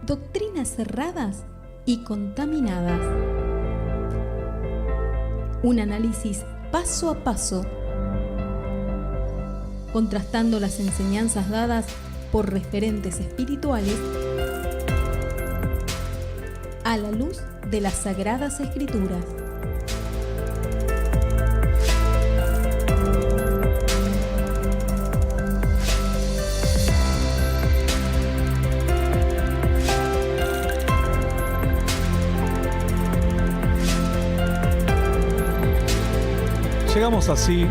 doctrinas erradas y contaminadas. Un análisis paso a paso, contrastando las enseñanzas dadas por referentes espirituales a la luz de las Sagradas Escrituras. Llegamos así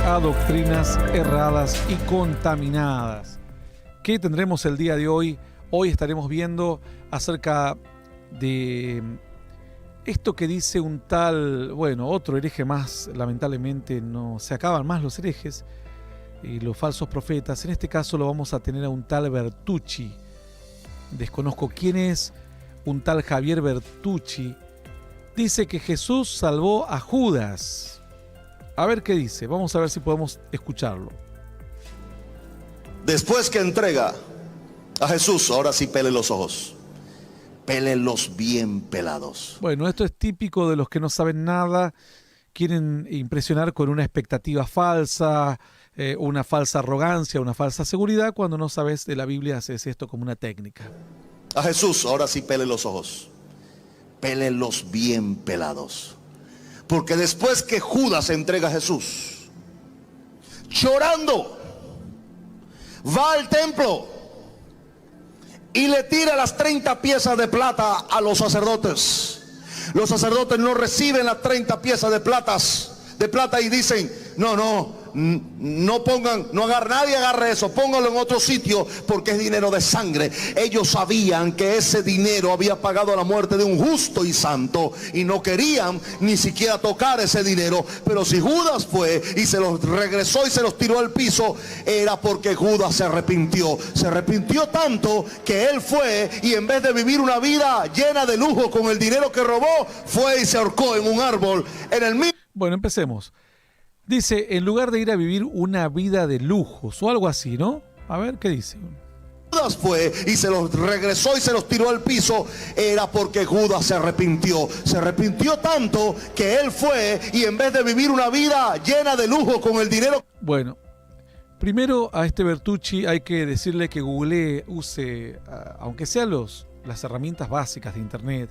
a doctrinas erradas y contaminadas. ¿Qué tendremos el día de hoy? Hoy estaremos viendo acerca de esto que dice un tal, otro hereje más. Lamentablemente no se acaban más los herejes y los falsos profetas. En este caso lo vamos a tener a un tal Bertucci. Desconozco quién es, un tal Javier Bertucci. Dice que Jesús salvó a Judas. A ver qué dice, vamos a ver si podemos escucharlo. Después que entrega a Jesús, ahora sí pele los ojos. Pélenlos bien pelados. Bueno, esto es típico de los que no saben nada, quieren impresionar con una expectativa falsa, una falsa arrogancia, una falsa seguridad. Cuando no sabes de la Biblia, haces esto como una técnica. A Jesús, ahora sí pele los ojos. Pélenlos bien pelados. Porque después que Judas entrega a Jesús, llorando, va al templo y le tira las 30 piezas de plata a los sacerdotes. Los sacerdotes no reciben las 30 piezas de plata y dicen, nadie agarre eso, póngalo en otro sitio porque es dinero de sangre. Ellos sabían que ese dinero había pagado la muerte de un justo y santo y no querían ni siquiera tocar ese dinero. Pero si Judas fue y se los regresó y se los tiró al piso, era porque Judas se arrepintió tanto que él fue y en vez de vivir una vida llena de lujo con el dinero que robó, fue y se ahorcó en un árbol en el mismo. Bueno, empecemos. Dice, en lugar de ir a vivir una vida de lujos o algo así, ¿no? A ver, ¿qué dice? Judas fue y se los regresó y se los tiró al piso, era porque Judas se arrepintió tanto que él fue y en vez de vivir una vida llena de lujo con el dinero. Bueno, primero a este Bertucci hay que decirle que use, aunque sean las herramientas básicas de internet,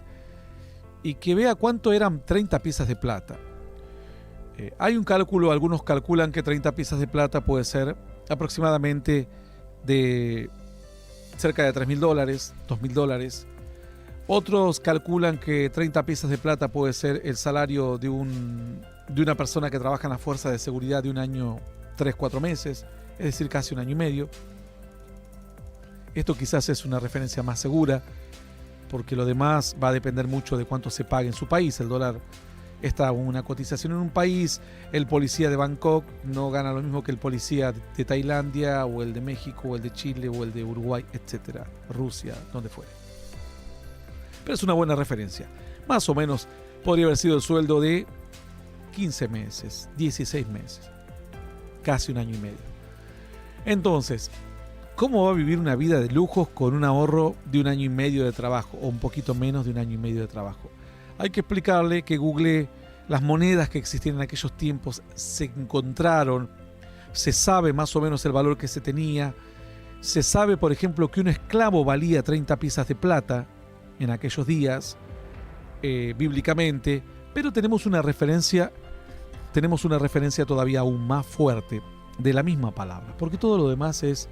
y que vea cuánto eran 30 piezas de plata. Hay un cálculo, algunos calculan que 30 piezas de plata puede ser aproximadamente de cerca de $3,000, $2,000. Otros calculan que 30 piezas de plata puede ser el salario de una persona que trabaja en la fuerza de seguridad de un año, 3-4 meses, es decir, casi un año y medio. Esto quizás es una referencia más segura, porque lo demás va a depender mucho de cuánto se pague en su país. El dólar está una cotización en un país, el policía de Bangkok no gana lo mismo que el policía de Tailandia, o el de México, o el de Chile, o el de Uruguay, etcétera, Rusia, donde fuera. Pero es una buena referencia. Más o menos podría haber sido el sueldo de 15 meses, 16 meses, casi un año y medio. Entonces, ¿cómo va a vivir una vida de lujos con un ahorro de un año y medio de trabajo, o un poquito menos de un año y medio de trabajo? Hay que explicarle que googleé las monedas que existían en aquellos tiempos, se encontraron, se sabe más o menos el valor que se tenía, se sabe, por ejemplo, que un esclavo valía 30 piezas de plata en aquellos días, bíblicamente, pero tenemos una referencia todavía aún más fuerte de la misma palabra, porque todo lo demás es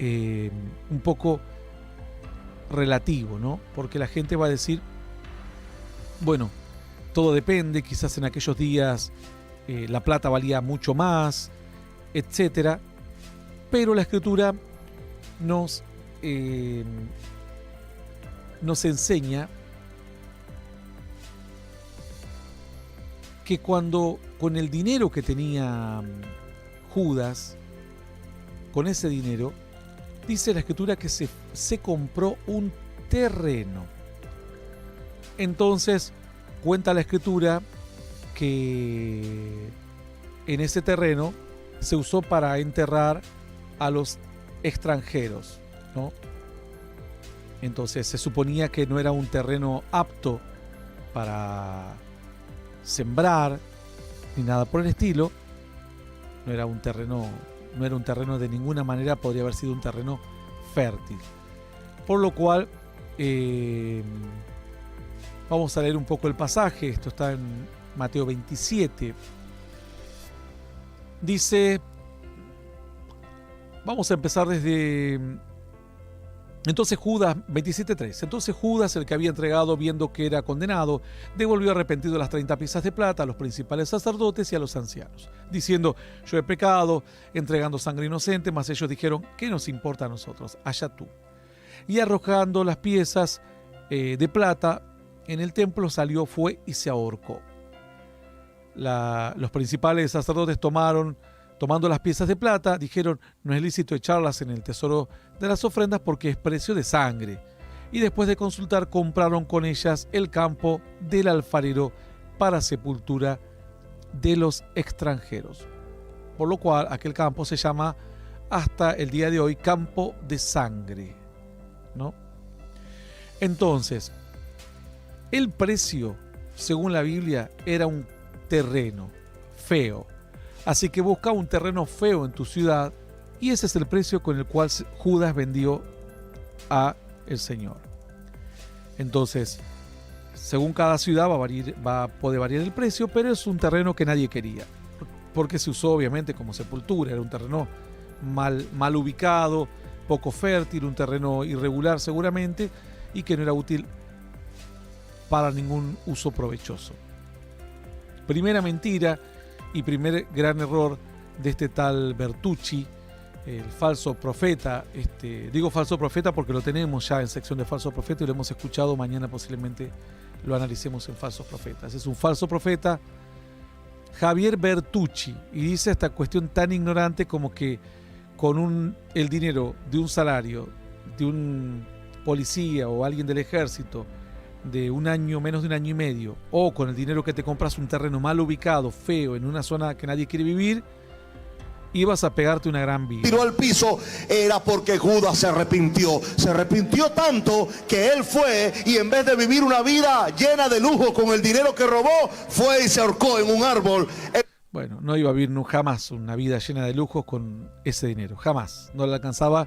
un poco relativo, ¿no? Porque la gente va a decir, bueno, todo depende, quizás en aquellos días la plata valía mucho más, etcétera, pero la Escritura nos enseña que cuando con el dinero que tenía Judas, con ese dinero, dice la Escritura que se compró un terreno. Entonces, cuenta la Escritura que en ese terreno se usó para enterrar a los extranjeros, ¿no? Entonces se suponía que no era un terreno apto para sembrar ni nada por el estilo. No era un terreno de ninguna manera, podría haber sido un terreno fértil. Por lo cual vamos a leer un poco el pasaje. Esto está en Mateo 27. Dice, vamos a empezar desde... Entonces Judas, 27:3, entonces Judas, el que había entregado, viendo que era condenado, devolvió arrepentido las 30 piezas de plata a los principales sacerdotes y a los ancianos, diciendo, yo he pecado, entregando sangre inocente, mas ellos dijeron, ¿qué nos importa a nosotros? Allá tú. Y arrojando las piezas de plata en el templo, salió, fue y se ahorcó. Los principales sacerdotes tomando las piezas de plata, dijeron, no es lícito echarlas en el tesoro de las ofrendas porque es precio de sangre. Y después de consultar, compraron con ellas el campo del alfarero para sepultura de los extranjeros. Por lo cual, aquel campo se llama hasta el día de hoy campo de sangre, ¿no? Entonces, el precio, según la Biblia, era un terreno feo. Así que busca un terreno feo en tu ciudad y ese es el precio con el cual Judas vendió a el Señor. Entonces, según cada ciudad va a poder variar el precio, pero es un terreno que nadie quería, porque se usó obviamente como sepultura. Era un terreno mal ubicado, poco fértil, un terreno irregular seguramente y que no era útil para ningún uso provechoso. Primera mentira y primer gran error de este tal Bertucci, el falso profeta. Digo falso profeta porque lo tenemos ya en sección de falso profeta y lo hemos escuchado. Mañana posiblemente lo analicemos en falsos profetas. Es un falso profeta, Javier Bertucci, y dice esta cuestión tan ignorante como que con el dinero de un salario de un policía o alguien del ejército de un año, menos de un año y medio, o con el dinero que te compras un terreno mal ubicado, feo, en una zona que nadie quiere vivir, ibas a pegarte una gran vida. Tiró al piso, era porque Judas se arrepintió tanto que él fue y en vez de vivir una vida llena de lujo con el dinero que robó, fue y se ahorcó en un árbol. Bueno, no iba a vivir jamás una vida llena de lujos con ese dinero, jamás, no le alcanzaba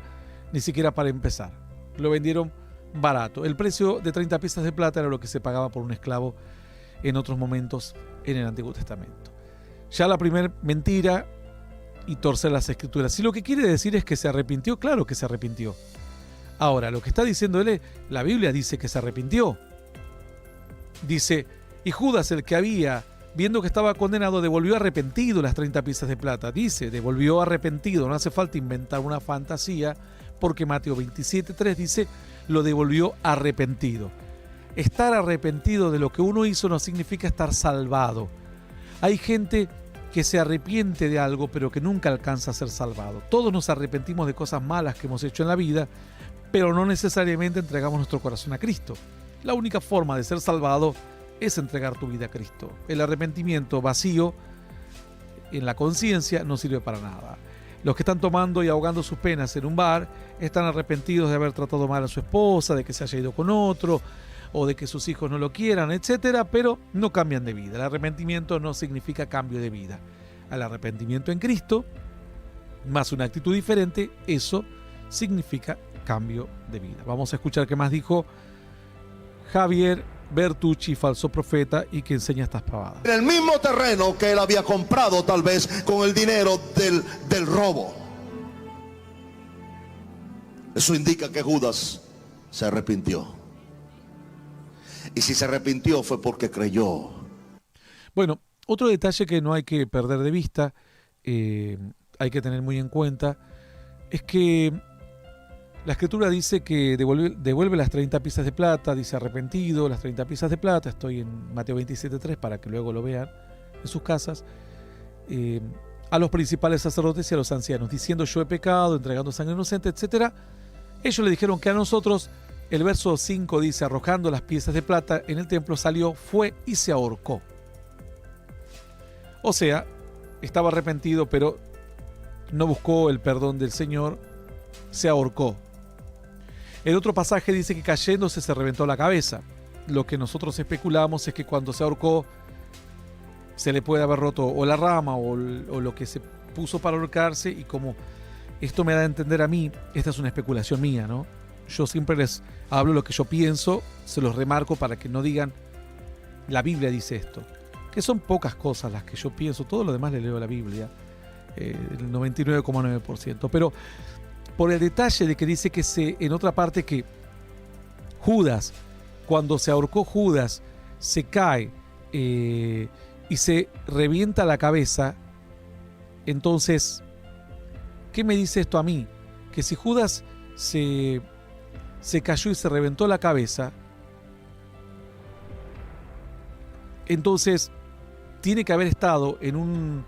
ni siquiera para empezar. Lo vendieron barato. El precio de 30 piezas de plata era lo que se pagaba por un esclavo en otros momentos en el Antiguo Testamento. Ya la primera mentira y torcer las escrituras. Si lo que quiere decir es que se arrepintió, claro que se arrepintió. Ahora, lo que está diciendo él, la Biblia dice que se arrepintió. Dice, y Judas, el que había, viendo que estaba condenado, devolvió arrepentido las 30 piezas de plata. Dice, devolvió arrepentido, no hace falta inventar una fantasía, porque Mateo 27:3 dice, lo devolvió arrepentido. Estar arrepentido de lo que uno hizo no significa estar salvado. Hay gente que se arrepiente de algo, pero que nunca alcanza a ser salvado. Todos nos arrepentimos de cosas malas que hemos hecho en la vida, pero no necesariamente entregamos nuestro corazón a Cristo. La única forma de ser salvado es entregar tu vida a Cristo. El arrepentimiento vacío en la conciencia no sirve para nada. Los que están tomando y ahogando sus penas en un bar están arrepentidos de haber tratado mal a su esposa, de que se haya ido con otro, o de que sus hijos no lo quieran, etcétera, pero no cambian de vida. El arrepentimiento no significa cambio de vida. Al arrepentimiento en Cristo, más una actitud diferente, eso significa cambio de vida. Vamos a escuchar qué más dijo Javier Bertucci, falso profeta, y que enseña estas pavadas. En el mismo terreno que él había comprado tal vez con el dinero del robo. Eso indica que Judas se arrepintió. Y si se arrepintió fue porque creyó. Bueno, otro detalle que no hay que perder de vista, hay que tener muy en cuenta, es que la Escritura dice que devuelve las 30 piezas de plata, dice arrepentido, las 30 piezas de plata. Estoy en Mateo 27:3 para que luego lo vean en sus casas. A los principales sacerdotes y a los ancianos, diciendo yo he pecado, entregando sangre inocente, etc. Ellos le dijeron que a nosotros, el verso 5 dice, arrojando las piezas de plata en el templo, salió, fue y se ahorcó. O sea, estaba arrepentido, pero no buscó el perdón del Señor, se ahorcó. El otro pasaje dice que cayéndose se reventó la cabeza. Lo que nosotros especulamos es que cuando se ahorcó se le puede haber roto o la rama o lo que se puso para ahorcarse, y como esto me da a entender a mí, esta es una especulación mía, ¿no? Yo siempre les hablo lo que yo pienso, se los remarco para que no digan la Biblia dice esto, que son pocas cosas las que yo pienso, todo lo demás le leo a la Biblia, el 99,9%, pero por el detalle de que dice que en otra parte que Judas, cuando se ahorcó Judas, se cae y se revienta la cabeza. Entonces, ¿qué me dice esto a mí? Que si Judas se cayó y se reventó la cabeza, entonces tiene que haber estado en un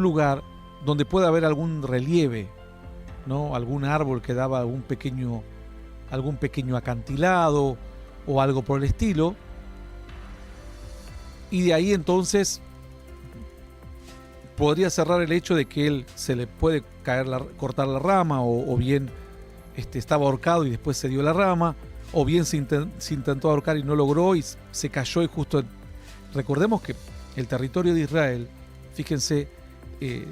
lugar donde pueda haber algún relieve, ¿no? Algún árbol que daba algún pequeño acantilado o algo por el estilo. Y de ahí entonces podría cerrar el hecho de que él se le puede cortar la rama, o bien estaba ahorcado y después se dio la rama, o bien se intentó ahorcar y no logró y se cayó y justo... Recordemos que el territorio de Israel, fíjense,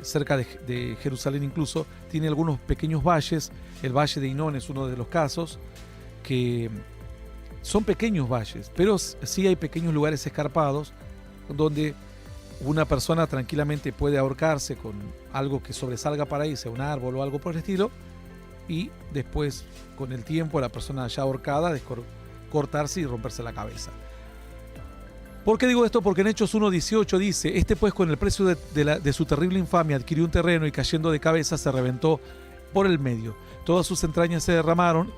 cerca de Jerusalén incluso, tiene algunos pequeños valles. El valle de Hinón es uno de los casos, que son pequeños valles, pero sí hay pequeños lugares escarpados donde una persona tranquilamente puede ahorcarse con algo que sobresalga para ahí, sea un árbol o algo por el estilo, y después, con el tiempo, la persona ya ahorcada, cortarse y romperse la cabeza. ¿Por qué digo esto? Porque en Hechos 1:18 dice: pues con el precio de su terrible infamia adquirió un terreno y cayendo de cabeza se reventó por el medio. Todas sus entrañas se derramaron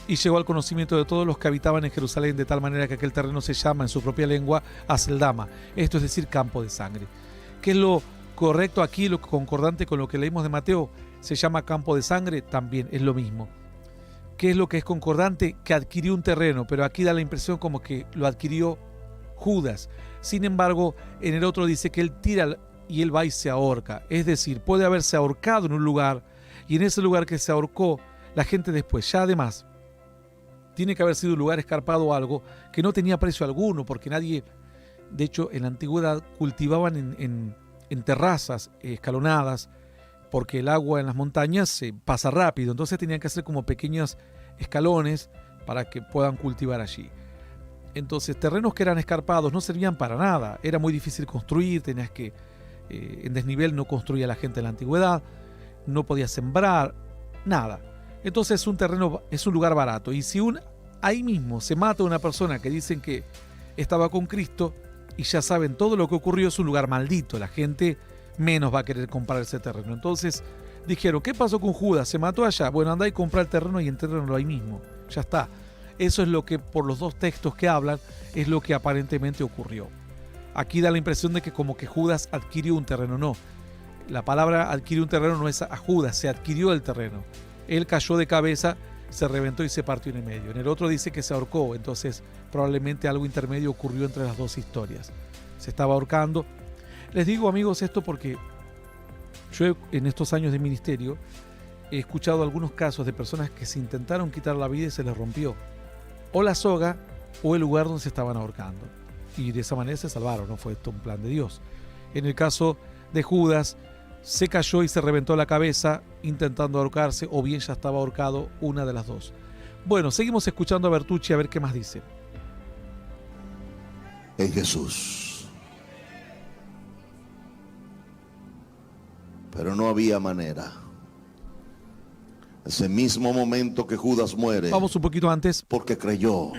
y llegó al conocimiento de todos los que habitaban en Jerusalén, de tal manera que aquel terreno se llama en su propia lengua Aceldama, esto es decir, campo de sangre. ¿Qué es lo correcto aquí, lo concordante con lo que leímos de Mateo? Se llama campo de sangre, también es lo mismo. ¿Qué es lo que es concordante? Que adquirió un terreno, pero aquí da la impresión como que lo adquirió Judas. Sin embargo, en el otro dice que él tira y él va y se ahorca. Es decir, puede haberse ahorcado en un lugar, y en ese lugar que se ahorcó, la gente después, ya además, tiene que haber sido un lugar escarpado o algo que no tenía precio alguno, porque nadie, de hecho, en la antigüedad cultivaban en terrazas escalonadas, porque el agua en las montañas se pasa rápido, entonces tenían que hacer como pequeños escalones para que puedan cultivar allí. Entonces, terrenos que eran escarpados no servían para nada, era muy difícil construir, tenías que, en desnivel no construía la gente en la antigüedad, no podía sembrar, nada. Entonces un terreno es un lugar barato, y si ahí mismo se mata a una persona que dicen que estaba con Cristo y ya saben todo lo que ocurrió, es un lugar maldito, la gente menos va a querer comprar ese terreno. Entonces dijeron: ¿qué pasó con Judas? ¿Se mató allá? Bueno, anda y compra el terreno y entérrenlo ahí mismo, ya está. Eso es lo que, por los dos textos que hablan, es lo que aparentemente ocurrió. Aquí da la impresión de que como que Judas adquirió un terreno. No, la palabra adquirió un terreno no es a Judas, se adquirió el terreno. Él cayó de cabeza, se reventó y se partió en el medio. En el otro dice que se ahorcó, entonces probablemente algo intermedio ocurrió entre las dos historias. Se estaba ahorcando. Les digo, amigos, esto porque yo en estos años de ministerio he escuchado algunos casos de personas que se intentaron quitar la vida y se les rompió o la soga o el lugar donde se estaban ahorcando, y de esa manera se salvaron. No fue esto un plan de Dios. En el caso de Judas, se cayó y se reventó la cabeza intentando ahorcarse, o bien ya estaba ahorcado, una de las dos. Bueno, seguimos escuchando a Bertucci a ver qué más dice. En Jesús. Pero no había manera. Ese mismo momento que Judas muere. Vamos un poquito antes. Porque creyó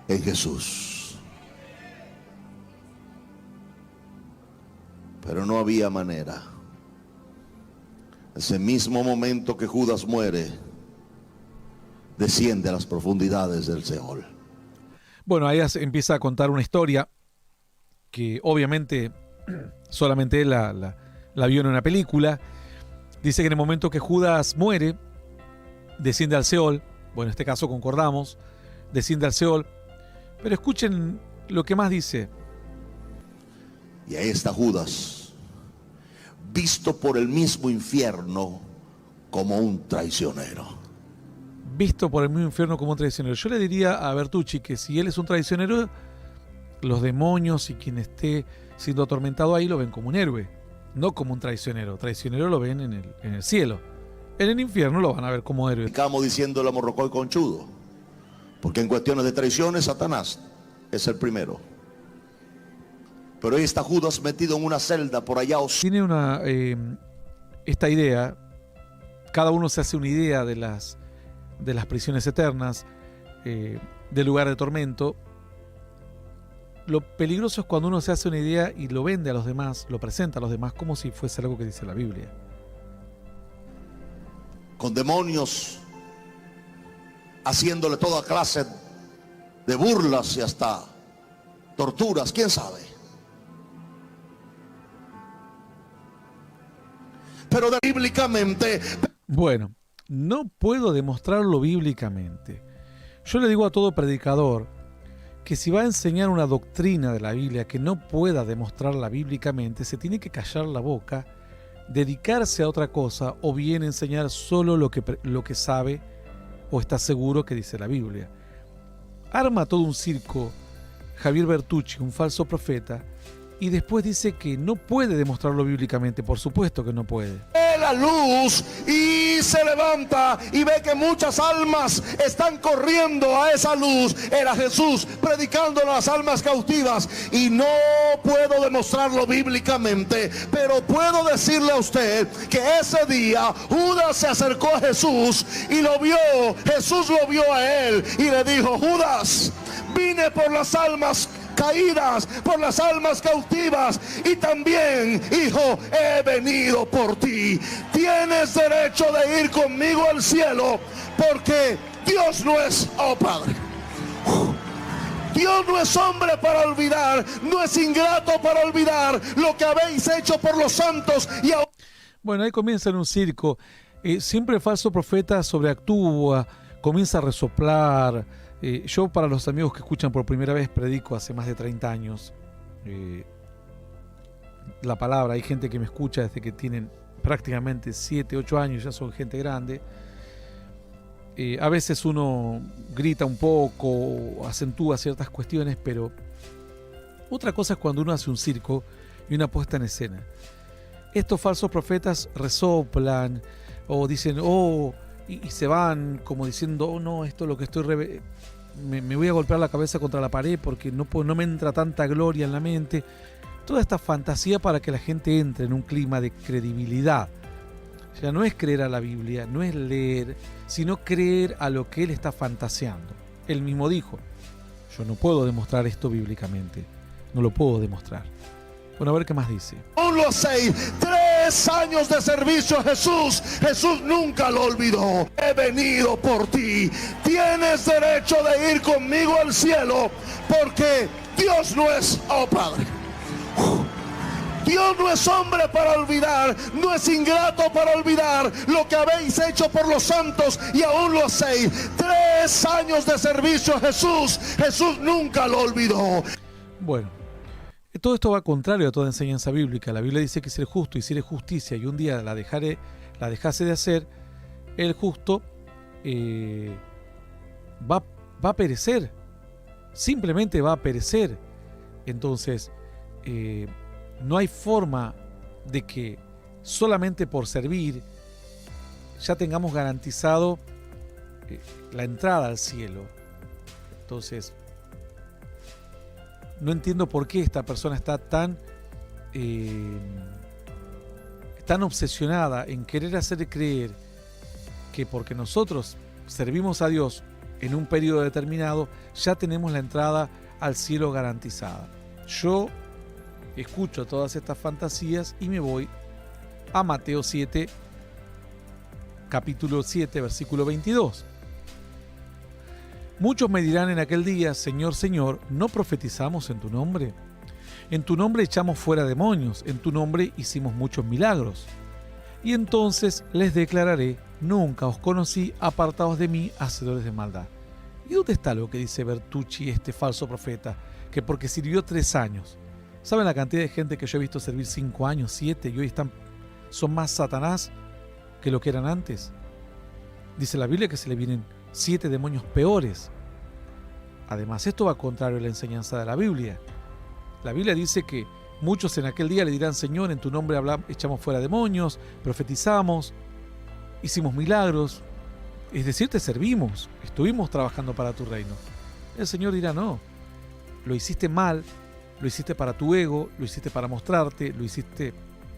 en Jesús. Pero no había manera. Ese mismo momento que Judas muere, desciende a las profundidades del Seol. Bueno, ahí empieza a contar una historia que obviamente solamente él la vio en una película. Dice que en el momento que Judas muere, desciende al Seol. Bueno, en este caso concordamos, desciende al Seol. Pero escuchen lo que más dice. Y ahí está Judas, visto por el mismo infierno como un traicionero. visto por el mismo infierno como un traicionero. Yo le diría a Bertucci que si él es un traicionero, los demonios y quien esté siendo atormentado ahí lo ven como un héroe, no como un traicionero. Traicionero lo ven en el cielo. En el infierno lo van a ver como héroe. Estamos diciendo el amorrocoy conchudo, porque en cuestiones de traiciones Satanás es el primero. Pero ahí está Judas metido en una celda por allá. Tiene esta idea, cada uno se hace una idea de las prisiones eternas, del lugar de tormento. Lo peligroso es cuando uno se hace una idea y lo vende a los demás, lo presenta a los demás como si fuese algo que dice la Biblia. Con demonios, haciéndole toda clase de burlas y hasta torturas, quién sabe. Pero bíblicamente. Bueno, no puedo demostrarlo bíblicamente. Yo le digo a todo predicador que si va a enseñar una doctrina de la Biblia que no pueda demostrarla bíblicamente, se tiene que callar la boca, dedicarse a otra cosa o bien enseñar solo lo que sabe o está seguro que dice la Biblia. Arma todo un circo Javier Bertucci, un falso profeta, y después dice que no puede demostrarlo bíblicamente. Por supuesto que no puede. La luz y se levanta y ve que muchas almas están corriendo a esa luz. Era Jesús predicando a las almas cautivas, y no puedo demostrarlo bíblicamente, pero puedo decirle a usted que ese día Judas se acercó a Jesús y lo vio. Jesús lo vio a él y le dijo: Judas, vine por las almas caídas, por las almas cautivas, y también, hijo, he venido por ti. Tienes derecho de ir conmigo al cielo, porque Dios no es, oh Padre, Dios no es hombre para olvidar, no es ingrato para olvidar lo que habéis hecho por los santos. Bueno, ahí comienza en un circo. Siempre el falso profeta sobreactúa, comienza a resoplar. Yo, para los amigos que escuchan por primera vez, predico hace más de 30 años. La palabra, hay gente que me escucha desde que tienen prácticamente 7, 8 años, ya son gente grande. A veces uno grita un poco, acentúa ciertas cuestiones, pero otra cosa es cuando uno hace un circo y una puesta en escena. Estos falsos profetas resoplan o dicen, oh, y se van como diciendo, oh no, esto es lo que estoy... Me voy a golpear la cabeza contra la pared porque no me entra tanta gloria en la mente. Toda esta fantasía para que la gente entre en un clima de credibilidad. O sea, no es creer a la Biblia, no es leer, sino creer a lo que él está fantaseando. Él mismo dijo, yo no puedo demostrar esto bíblicamente, no lo puedo demostrar. Bueno, a ver qué más dice. 3 años de servicio a Jesús. Jesús nunca lo olvidó. He venido por ti. Tienes derecho de ir conmigo al cielo, porque Dios no es, oh Padre, Dios no es hombre para olvidar, no es ingrato para olvidar lo que habéis hecho por los santos, y aún lo hacéis. 3 años de servicio a Jesús. Jesús nunca lo olvidó. Bueno, todo esto va contrario a toda enseñanza bíblica. La Biblia dice que si el justo hiciere justicia y un día la dejase de hacer, el justo va a perecer. Simplemente va a perecer. Entonces, no hay forma de que solamente por servir ya tengamos garantizado la entrada al cielo. Entonces, no entiendo por qué esta persona está tan obsesionada en querer hacer creer que porque nosotros servimos a Dios en un periodo determinado, ya tenemos la entrada al cielo garantizada. Yo escucho todas estas fantasías y me voy a Mateo 7, capítulo 7, versículo 22. Muchos me dirán en aquel día, Señor, Señor, ¿no profetizamos en tu nombre? En tu nombre echamos fuera demonios, en tu nombre hicimos muchos milagros. Y entonces les declararé, nunca os conocí, apartados de mí, hacedores de maldad. ¿Y dónde está lo que dice Bertucci, este falso profeta? Que porque sirvió 3 años. ¿Saben la cantidad de gente que yo he visto servir 5 años, 7, y hoy son más Satanás que lo que eran antes? Dice la Biblia que se le vienen 7 demonios peores. Además, esto va contrario a la enseñanza de la Biblia. La Biblia dice que muchos en aquel día le dirán: Señor, en tu nombre echamos fuera demonios, profetizamos, hicimos milagros. Es decir, te servimos, estuvimos trabajando para tu reino. El Señor dirá: no, lo hiciste mal, lo hiciste para tu ego, lo hiciste para mostrarte, lo hiciste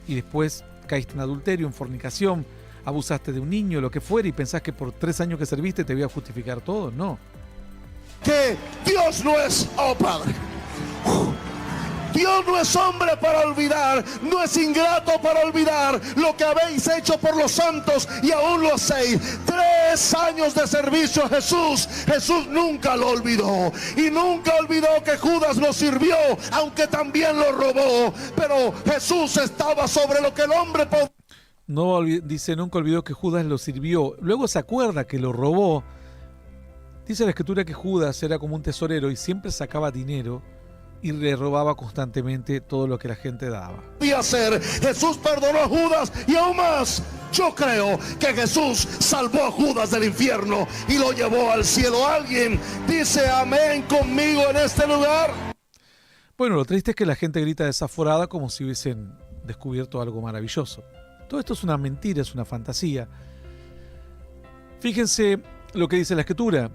y después caíste en adulterio, en fornicación, abusaste de un niño, lo que fuera, y pensás que por 3 años que serviste te voy a justificar todo. No. Que Dios no es, oh Padre, Dios no es hombre para olvidar, no es ingrato para olvidar lo que habéis hecho por los santos y aún lo hacéis. 3 años de servicio a Jesús, Jesús nunca lo olvidó y nunca olvidó que Judas lo sirvió, aunque también lo robó, pero Jesús estaba sobre lo que el hombre podía. No dice, nunca olvidó que Judas lo sirvió. Luego se acuerda que lo robó. Dice la Escritura que Judas era como un tesorero y siempre sacaba dinero y le robaba constantemente todo lo que la gente daba. Hacer. Jesús perdonó a Judas y aún más, yo creo que Jesús salvó a Judas del infierno y lo llevó al cielo. ¿Alguien dice amén conmigo en este lugar? Bueno, lo triste es que la gente grita desaforada como si hubiesen descubierto algo maravilloso. Todo esto es una mentira, es una fantasía. Fíjense lo que dice la Escritura.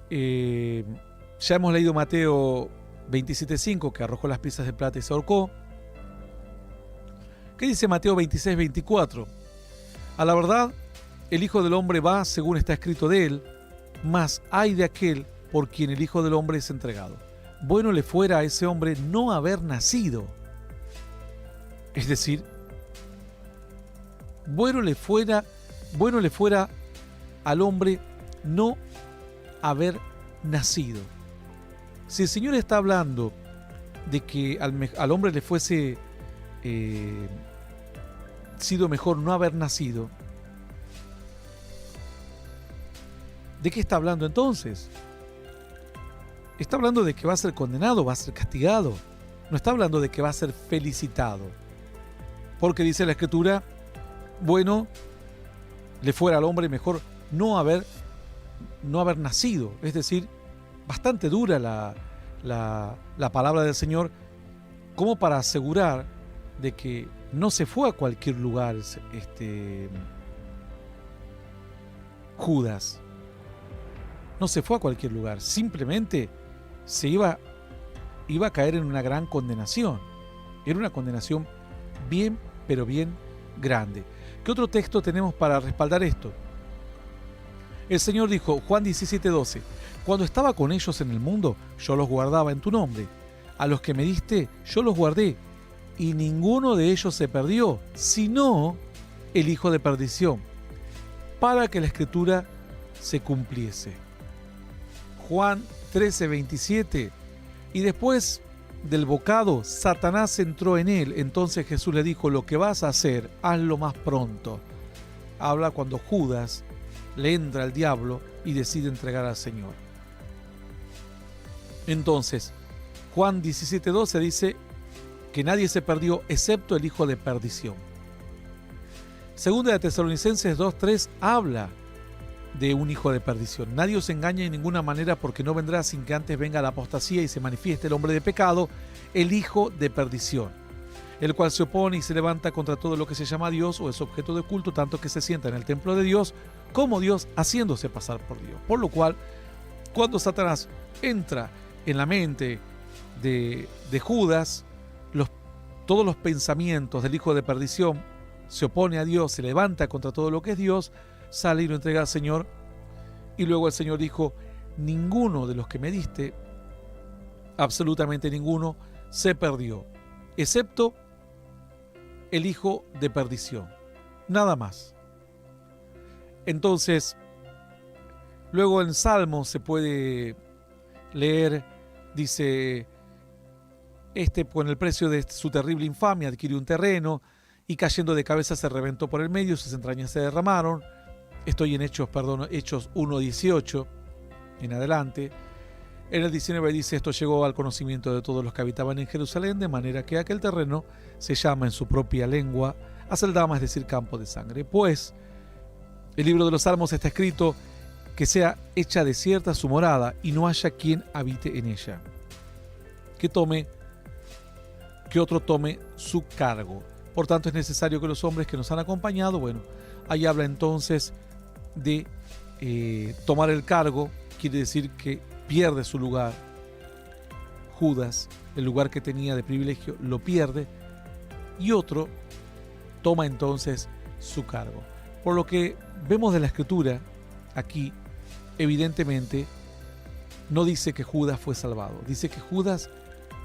Ya hemos leído Mateo 27:5, que arrojó las piezas de plata y se ahorcó. ¿Qué dice Mateo 26:24? A la verdad, el Hijo del Hombre va según está escrito de él, mas ay de aquel por quien el Hijo del Hombre es entregado. Bueno le fuera a ese hombre no haber nacido. Es decir, bueno le fuera al hombre no haber nacido. Si el Señor está hablando de que al hombre le fuese sido mejor no haber nacido, ¿de qué está hablando entonces? Está hablando de que va a ser condenado, va a ser castigado. No está hablando de que va a ser felicitado. Porque dice la Escritura, bueno, le fuera al hombre mejor no haber nacido. Es decir, bastante dura la palabra del Señor, como para asegurar de que no se fue a cualquier lugar Judas. No se fue a cualquier lugar, simplemente se iba a caer en una gran condenación. Era una condenación bien, pero bien grande. ¿Qué otro texto tenemos para respaldar esto? El Señor dijo, Juan 17:12, cuando estaba con ellos en el mundo, yo los guardaba en tu nombre. A los que me diste, yo los guardé, y ninguno de ellos se perdió, sino el hijo de perdición, para que la Escritura se cumpliese. Juan 13:27, y después del bocado, Satanás entró en él. Entonces Jesús le dijo, lo que vas a hacer, hazlo más pronto. Habla cuando Judas le entra al diablo y decide entregar al Señor. Entonces, Juan 17:12 dice que nadie se perdió excepto el hijo de perdición. Segunda de Tesalonicenses 2:3 habla de un hijo de perdición. Nadie os engaña en ninguna manera, porque no vendrá sin que antes venga la apostasía y se manifieste el hombre de pecado, el hijo de perdición, el cual se opone y se levanta contra todo lo que se llama Dios o es objeto de culto, tanto que se sienta en el templo de Dios como Dios, haciéndose pasar por Dios. Por lo cual, cuando Satanás entra en la mente de Judas, todos los pensamientos del hijo de perdición, se opone a Dios, se levanta contra todo lo que es Dios, sale y lo entrega al Señor. Y luego el Señor dijo, ninguno de los que me diste, absolutamente ninguno, se perdió, excepto el hijo de perdición. Nada más. Entonces, luego en Salmos se puede leer, dice, con el precio de su terrible infamia adquirió un terreno, y cayendo de cabeza se reventó por el medio, sus entrañas se derramaron. Estoy en Hechos 1:18 en adelante. En el 19 dice, esto llegó al conocimiento de todos los que habitaban en Jerusalén, de manera que aquel terreno se llama en su propia lengua Aceldama, es decir, campo de sangre. Pues el libro de los Salmos está escrito que sea hecha desierta su morada y no haya quien habite en ella. Que otro tome su cargo. Por tanto, es necesario que los hombres que nos han acompañado, bueno, ahí habla entonces de tomar el cargo, quiere decir que pierde su lugar. Judas, el lugar que tenía de privilegio, lo pierde y otro toma entonces su cargo. Por lo que vemos de la Escritura, aquí, evidentemente, no dice que Judas fue salvado, dice que Judas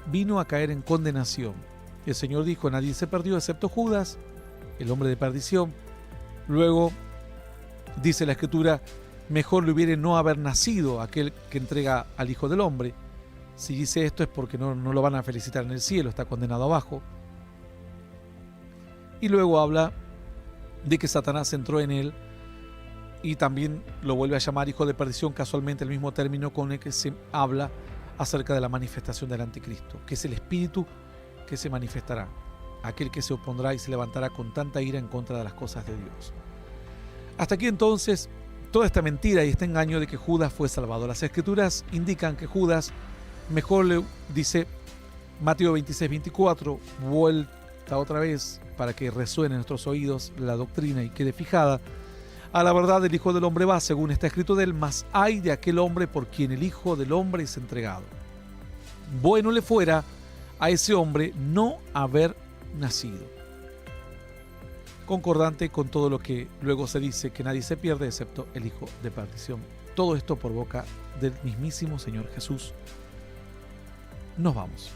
vino a caer en condenación. El Señor dijo, nadie se perdió excepto Judas, el hombre de perdición. Luego dice la Escritura, mejor le hubiera no haber nacido aquel que entrega al Hijo del Hombre. Si dice esto es porque no lo van a felicitar en el cielo, está condenado abajo. Y luego habla de que Satanás entró en él y también lo vuelve a llamar hijo de perdición, casualmente el mismo término con el que se habla acerca de la manifestación del anticristo, que es el espíritu que se manifestará, aquel que se opondrá y se levantará con tanta ira en contra de las cosas de Dios. Hasta aquí entonces toda esta mentira y este engaño de que Judas fue salvado. Las Escrituras indican que Judas, mejor le dice Mateo 26-24, vuelta otra vez para que resuene en nuestros oídos la doctrina y quede fijada. A la verdad el Hijo del Hombre va, según está escrito de él, mas ay de aquel hombre por quien el Hijo del Hombre es entregado. Bueno le fuera a ese hombre no haber nacido. Concordante con todo lo que luego se dice, que nadie se pierde excepto el hijo de perdición. Todo esto por boca del mismísimo Señor Jesús. Nos vamos.